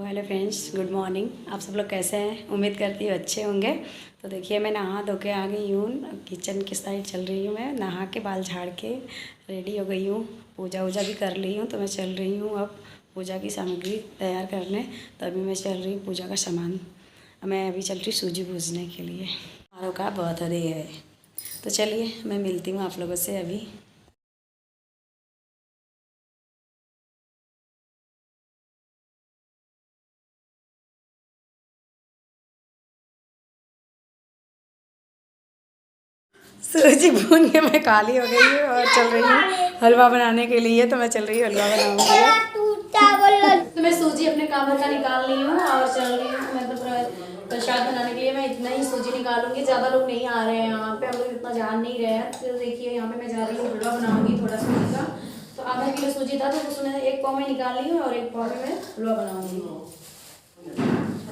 Hello friends, good morning. आप सब लोग कैसे हैं? उम्मीद करती हूँ अच्छे होंगे। तो देखिए, मैं नहा धो के आ गई हूँ। किचन की साइड चल रही हूँ। मैं नहा के बाल झाड़ के रेडी हो गई हूँ। पूजा वूजा भी कर ली हूँ। तो मैं चल रही हूँ अब पूजा की सामग्री तैयार करने। तो अभी मैं चल रही हूँ पूजा का सामान। मैं अभी चल रही सूजी भूजने के लिए। आरो का बर्थडे है। तो चलिए, मैं मिलती हूँ आप लोगों से अभी। सूजी भून के मैं काली हो गई हूँ और चल रही हूँ हलवा बनाने के लिए। तो मैं चल रही हूँ हलवा बनाऊंगी। तो मैं सूजी अपने कामर का निकाल ली हूँ और चल रही हूँ मतलब प्रसाद बनाने के लिए। मैं इतना ही सूजी निकालूंगी, ज़्यादा लोग नहीं आ रहे हैं यहाँ पे, हम लोग इतना जान नहीं रहे हैं। तो देखिए, यहाँ पे मैं जा रही हूँ हलवा बनाऊंगी थोड़ा सूजी का। तो आधा किलो सूजी था तो उसमें एक पाव में निकाल ली हूँ और एक पाव में मैं हलवा बनाऊंगी।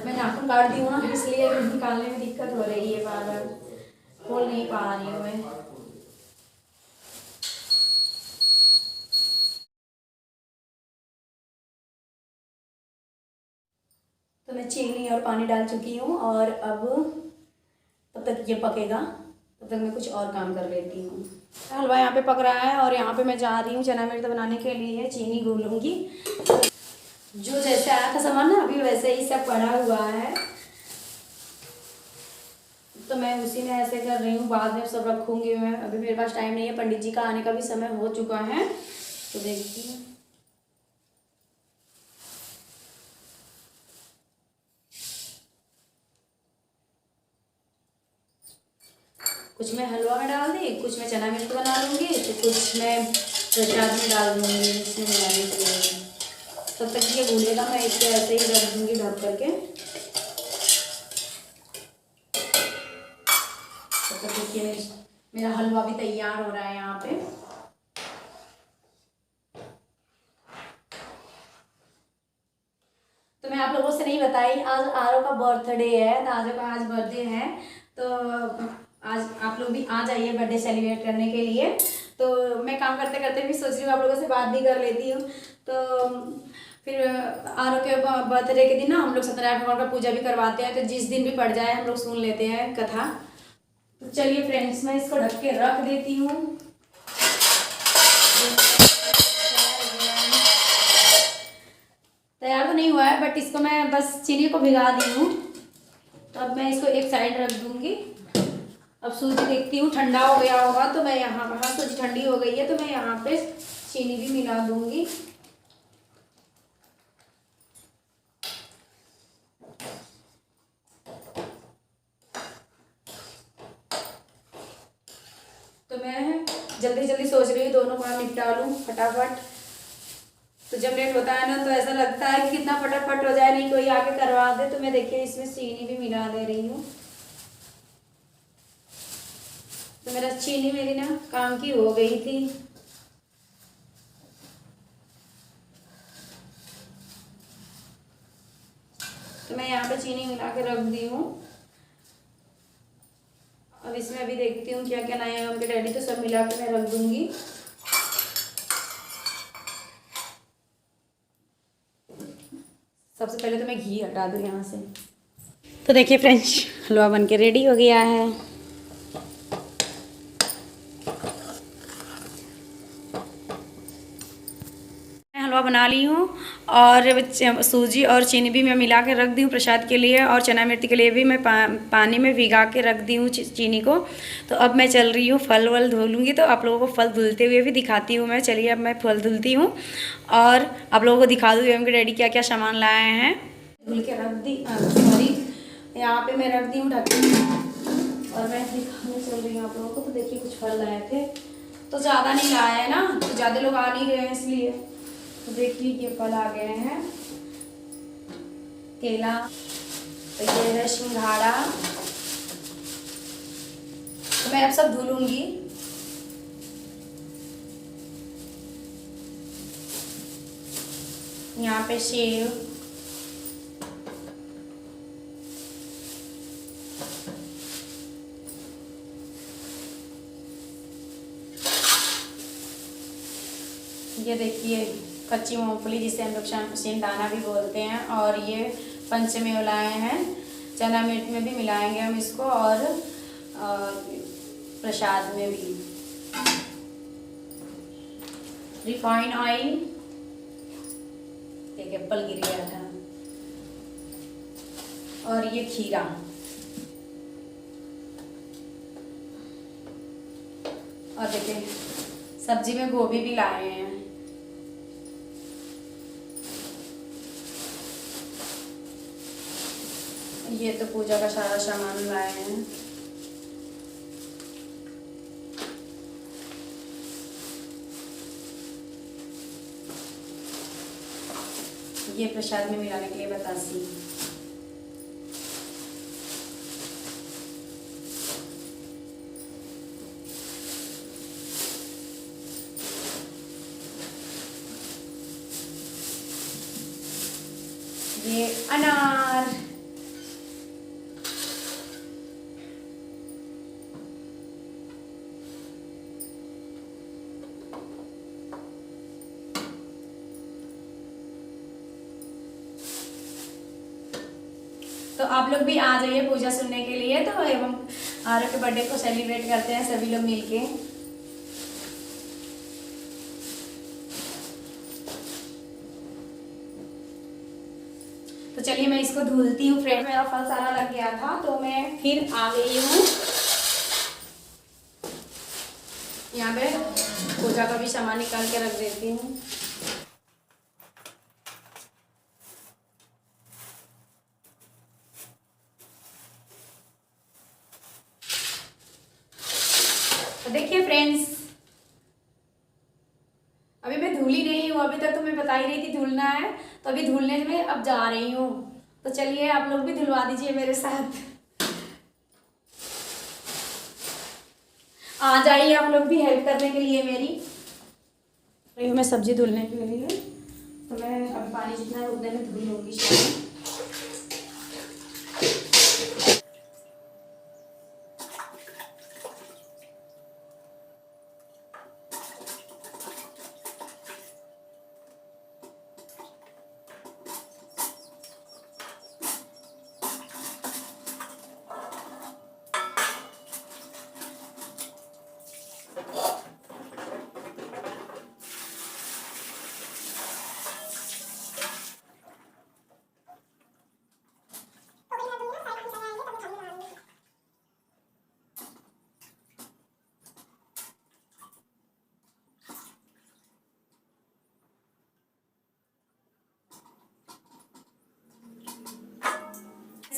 मैं नाखून काट दी हूँ ना, इसलिए निकालने में दिक्कत हो रही है, बार बार खोल नहीं पा रही हूँ मैं। तो मैं चीनी और पानी डाल चुकी हूँ और अब तब तक ये पकेगा, तब तक मैं कुछ और काम कर लेती हूँ। हलवा यहाँ पे पक रहा है और यहाँ पे मैं जा रही हूँ चना मिर्च बनाने के लिए। चीनी घोलूँगी। जो जैसे आया था सामान ना, अभी वैसे ही सब पड़ा हुआ है। तो मैं उसी में ऐसे कर रही हूँ, बाद में सब रखूँगी मैं। अभी मेरे पास टाइम नहीं है, पंडित जी का आने का भी समय हो चुका है। तो देखती हूँ। कुछ मैं हलवा में डाल दी, कुछ मैं चना मिर्च बना लूँगी, तो कुछ मैं प्रसाद में डाल दूँगी इसमें मिलाने के लिए। तब तक ये भूलेगा, मैं इसको ऐसे ही रख दूँगी ढक करके। तब तक देखिए, मेरा हलवा भी तैयार हो रहा है यहाँ पे। तो मैं आप लोगों से नहीं बताई, आज आरो का बर्थडे है। तो आरो का आज बर्थडे है। तो आज आप लोग भी आ जाइए बर्थडे सेलिब्रेट करने के लिए। तो मैं काम करते करते भी सोच रही हूँ आप लोगों से बात भी कर लेती हूँ। तो फिर आरो के बर्थडे के दिन ना हम लोग सत्यनारायण भगवान का पूजा भी करवाते हैं। तो जिस दिन भी पड़ जाए हम लोग सुन लेते हैं कथा। तो चलिए फ्रेंड्स, मैं इसको ढक के रख देती हूँ। तैयार तो नहीं हुआ है, बट इसको मैं बस चीनी को भिगा दी हूँ। तो अब मैं इसको एक साइड रख दूँगी। अब सूजी देखती हूँ ठंडा हो गया होगा तो मैं यहाँ पर, हाँ सूजी ठंडी हो गई है तो मैं यहाँ पे चीनी भी मिला दूँगी। तो मैं जल्दी जल्दी सोच रही हूँ दोनों काम निपटा लूँ फटाफट। तो जब लेट होता है ना तो ऐसा लगता है कि कितना फटाफट हो जाए, नहीं कोई आके करवा दे। तो मैं देखिए इसमें चीनी भी मिला दे रही हूँ। तो मेरा चीनी मेरी ना काम की हो गई थी। तो मैं यहाँ पे चीनी मिला के रख दी हूँ। अब इसमें अभी देखती हूँ क्या क्या नया है उनके डैडी। तो सब मिला के मैं रख दूँगी। सबसे पहले तो मैं घी हटा दूँ यहाँ से। तो देखिए फ्रेंड्स, हलवा बन के रेडी हो गया है। मैं हलवा बना ली हूँ और सूजी और चीनी भी मैं मिला के रख दी हूँ प्रसाद के लिए। और चना मिर्च के लिए भी मैं पानी में भिगा के रख दी हूँ चीनी को। तो अब मैं चल रही हूँ फल वल धो लूँगी। तो आप लोगों को फल धुलते हुए भी दिखाती हूँ मैं। चलिए, अब मैं फल धुलती हूँ और आप लोगों को दिखा दूँ उनके डैडी क्या क्या सामान लाए हैं। धुल के रख दी, सॉरी, यहाँ पे मैं रख दी हूँ ढक के। और मैं दिखाने चल रही हूँ आप लोगों को। तो देखिए, कुछ फल लाए थे, तो ज़्यादा नहीं लाए हैं ना, तो ज़्यादा लोग आ नहीं रहे हैं इसलिए। तो देखिए ये फल आ गए हैं। केला, तो ये है सिंघाड़ा। तो मैं अब सब धुलूंगी। यहाँ पे सेब, ये देखिए कच्ची मूंगफली जिसे हम लोग सिंगदाना भी बोलते हैं, और ये पंचमेव लाए हैं। चना मिर्च में भी मिलाएंगे हम इसको, और प्रसाद में भी। रिफाइंड ऑयल, एक एप्पल गिर गया था, और ये खीरा, और देखिए सब्जी में गोभी भी लाए हैं। ये तो पूजा का सारा सामान लाए हैं। ये प्रसाद में मिलाने के लिए बतासी। ये अनार, तो आप लोग भी आ जाइए पूजा सुनने के लिए। तो एवं आरव के बर्थडे को सेलिब्रेट करते हैं सभी लोग मिलके। तो चलिए मैं इसको धुलती हूँ फ्रेंड। मेरा फल सारा लग गया था तो मैं फिर आ गई हूँ। यहाँ पे पूजा का भी सामान निकाल के रख देती हूँ। तो देखिए फ्रेंड्स, अभी मैं धुली नहीं हूँ। अभी तक तो मैं बता ही रही थी धुलना है, तो अभी धुलने में अब जा रही हूँ। तो चलिए आप लोग भी धुलवा दीजिए मेरे साथ। आ जाइए आप लोग भी हेल्प करने के लिए मेरी। मैं सब्जी धुलने के लिए, तो मैं अब पानी जितना उतने में धुल लूँगी शायद।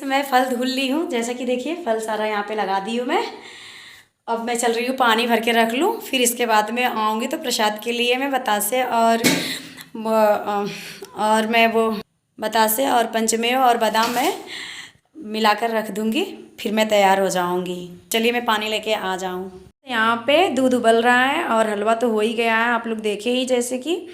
मैं फल धुल ली हूँ, जैसा कि देखिए फल सारा यहाँ पे लगा दी हूँ मैं। अब मैं चल रही हूँ पानी भर के रख लूँ, फिर इसके बाद में आऊँगी तो प्रसाद के लिए मैं बतासे और मैं वो बतासे और पंचमेव और बादाम मैं मिलाकर रख दूँगी, फिर मैं तैयार हो जाऊँगी। चलिए मैं पानी लेके आ जाऊँ। यहाँ पे दूध उबल रहा है और हलवा तो हो ही गया है, आप लोग देखे ही जैसे कि।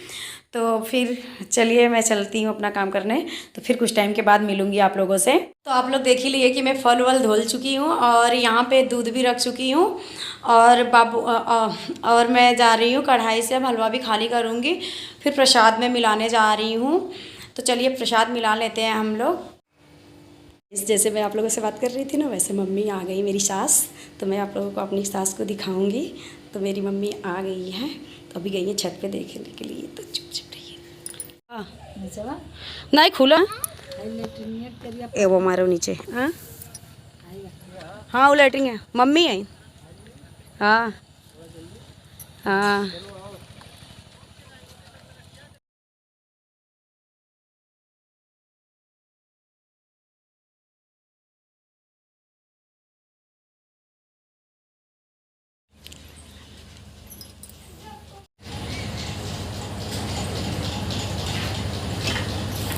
तो फिर चलिए मैं चलती हूँ अपना काम करने, तो फिर कुछ टाइम के बाद मिलूँगी आप लोगों से। तो आप लोग देख ही लिए कि मैं फल वल धुल चुकी हूँ और यहाँ पे दूध भी रख चुकी हूँ, और और मैं जा रही हूँ कढ़ाई से अब हलवा भी खाली करूँगी, फिर प्रसाद में मिलाने जा रही हूँ। तो चलिए प्रसाद मिला लेते हैं हम लोग। जैसे मैं आप लोगों से बात कर रही थी ना, वैसे मम्मी आ गई मेरी सास। तो मैं आप लोगों को अपनी सास को दिखाऊंगी। तो मेरी मम्मी आ गई है, तो अभी गई है छत पे देखने के लिए। तो चुप रहिए। हाँ नहीं खुला ए वो मारो नीचे। हाँ हाँ वो लेटरिंग है, मम्मी है। हाँ हाँ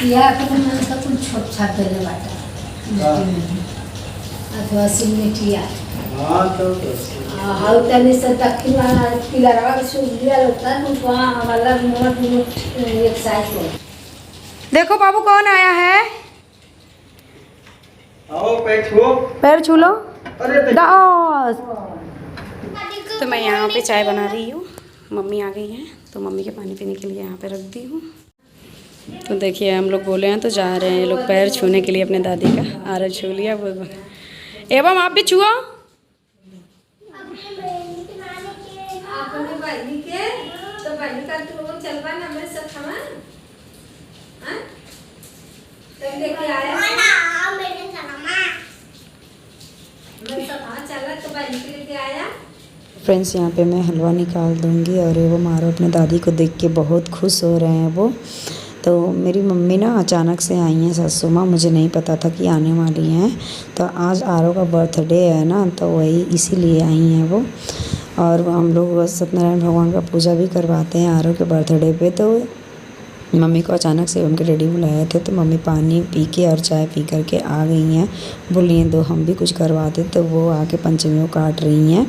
या तर कुछ छोट छाप देने वाटा अथवा सिग्नेटिया हाउ तने से तकिला पिलरवा सुलिया होता है तो वाला मोट एक साइज हो। देखो बाबू कौन आया है, आओ पैर पैर छू लो। अरे तो मैं यहाँ पे चाय बना रही हूँ, मम्मी आ गई हैं तो मम्मी के पानी पीने के लिए यहाँ पे रख दी हूँ। तो देखिए हम लोग बोले हैं तो जा रहे हैं ये लोग पैर छूने के लिए अपने दादी का। आरव छू लिया वो, एवं आप भी छुओ। फ्रेंड्स यहाँ पे मैं हलवा निकाल दूँगी और वो मारो अपने दादी को देख के बहुत खुश हो रहे हैं वो। तो मेरी मम्मी ना अचानक से आई हैं सासू माँ, मुझे नहीं पता था कि आने वाली हैं। तो आज आरो का बर्थडे है ना, तो वही इसीलिए आई हैं वो। और हम लोग सत्यनारायण भगवान का पूजा भी करवाते हैं आरो के बर्थडे पे। तो मम्मी को अचानक से उनके डैडी बुलाए थे, तो मम्मी पानी पी के और चाय पी करके आ गई हैं। बोलिए दो हम भी कुछ करवाते, तो वो आके पंचमियों काट रही हैं।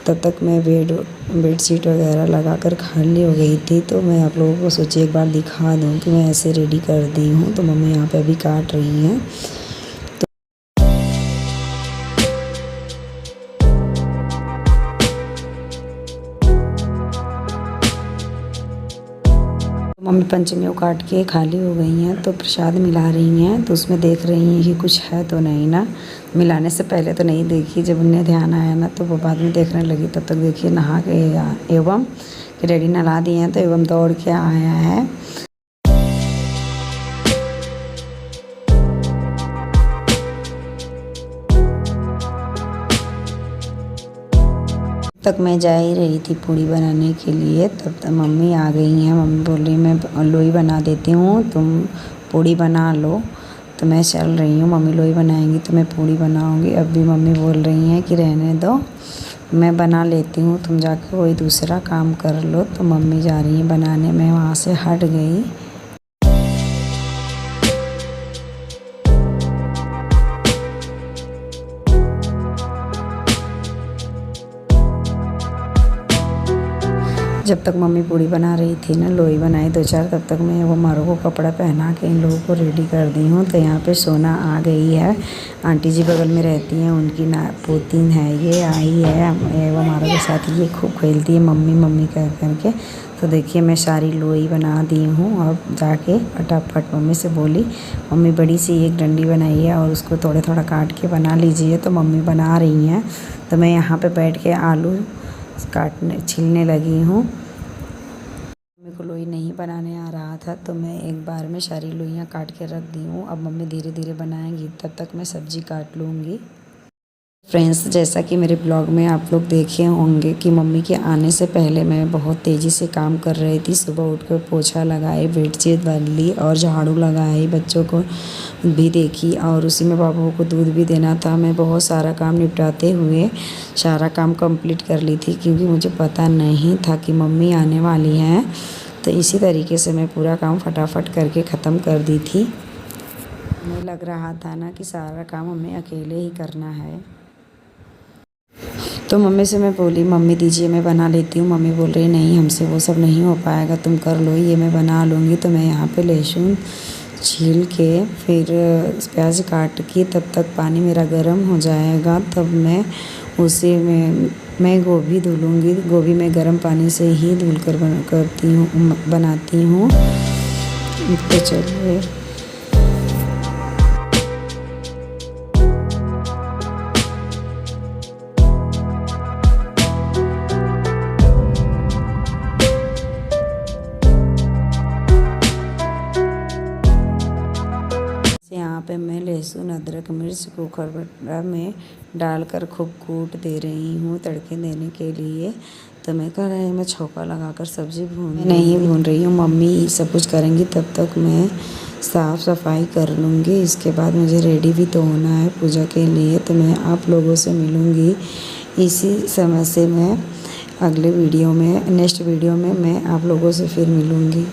तब तक मैं बेडशीट वगैरह लगाकर खाली हो गई थी। तो मैं आप लोगों को सोची एक बार दिखा दूं कि मैं ऐसे रेडी कर दी हूँ। तो मम्मी यहाँ पे अभी काट रही हैं। मम्मी पंचमियों काट के खाली हो गई हैं, तो प्रसाद मिला रही हैं। तो उसमें देख रही हैं कि कुछ है तो नहीं ना। मिलाने से पहले तो नहीं देखी, जब उन्हें ध्यान आया ना तो वो बाद में देखने लगी। तब तक देखिए नहा के एवं कि रेडी नला दिए हैं, तो एवं दौड़ के आया है। तक मैं जा ही रही थी पूड़ी बनाने के लिए, तब तक मम्मी आ गई हैं। मम्मी बोल रही मैं लोई बना देती हूँ, तुम पूड़ी बना लो। तो मैं चल रही हूँ, मम्मी लोई बनाएंगी तो मैं पूड़ी बनाऊँगी। अब भी मम्मी बोल रही हैं कि रहने दो, मैं बना लेती हूँ, तुम जाके कोई दूसरा काम कर लो। तो मम्मी जा रही हैं बनाने, मैं वहाँ से हट गई। जब तक मम्मी पूड़ी बना रही थी ना, लोई बनाई 2-4, तब तक मैं वो मारो को कपड़ा पहना के इन लोगों को रेडी कर दी हूँ। तो यहाँ पे सोना आ गई है, आंटी जी बगल में रहती हैं, उनकी ना पोती है, ये आई है वो मारो के साथ। ये खूब खेलती है मम्मी मम्मी कह करके। तो देखिए मैं सारी लोई बना दी हूँ। और जाके फटाफट मम्मी से बोली, मम्मी बड़ी सी एक डंडी बनाई है और उसको थोड़ा काट के बना लीजिए। तो मम्मी बना रही हैं। तो मैं यहाँ पे बैठ के आलू छीलने लगी हूँ। मम्मी को लोई नहीं बनाने आ रहा था, तो मैं एक बार में सारी लोइयाँ काट के रख दी हूँ। अब मम्मी धीरे धीरे बनाएंगी, तब तक मैं सब्ज़ी काट लूँगी। फ्रेंड्स, जैसा कि मेरे ब्लॉग में आप लोग देखे होंगे कि मम्मी के आने से पहले मैं बहुत तेज़ी से काम कर रही थी। सुबह उठकर पोछा लगाई, बेडशीट बदली और झाड़ू लगाई, बच्चों को भी देखी और उसी में बाबू को दूध भी देना था। मैं बहुत सारा काम निपटाते हुए सारा काम कंप्लीट कर ली थी, क्योंकि मुझे पता नहीं था कि मम्मी आने वाली हैं। तो इसी तरीके से मैं पूरा काम फटाफट करके ख़त्म कर दी थी। हमें लग रहा था ना कि सारा काम हमें अकेले ही करना है। तो मम्मी से मैं बोली, मम्मी दीजिए मैं बना लेती हूँ। मम्मी बोल रही नहीं, हमसे वो सब नहीं हो पाएगा, तुम कर लो, ये मैं बना लूँगी। तो मैं यहाँ पे लहसुन छील के फिर प्याज काट के, तब तक पानी मेरा गर्म हो जाएगा, तब मैं उसी में मैं गोभी धुलूँगी। गोभी मैं गर्म पानी से ही धुल कर बनाती हूँ। तो चलिए यहाँ पे मैं लहसुन अदरक मिर्च कुकर में डालकर खूब कूट दे रही हूँ तड़के देने के लिए। तो मैं कढ़ाई में छौंका लगाकर सब्ज़ी नहीं भून रही हूँ, मम्मी सब कुछ करेंगी, तब तक मैं साफ़ सफाई कर लूँगी। इसके बाद मुझे रेडी भी तो होना है पूजा के लिए। तो मैं आप लोगों से मिलूँगी इसी समय से। मैं अगले वीडियो में, नेक्स्ट वीडियो में मैं आप लोगों से फिर मिलूँगी।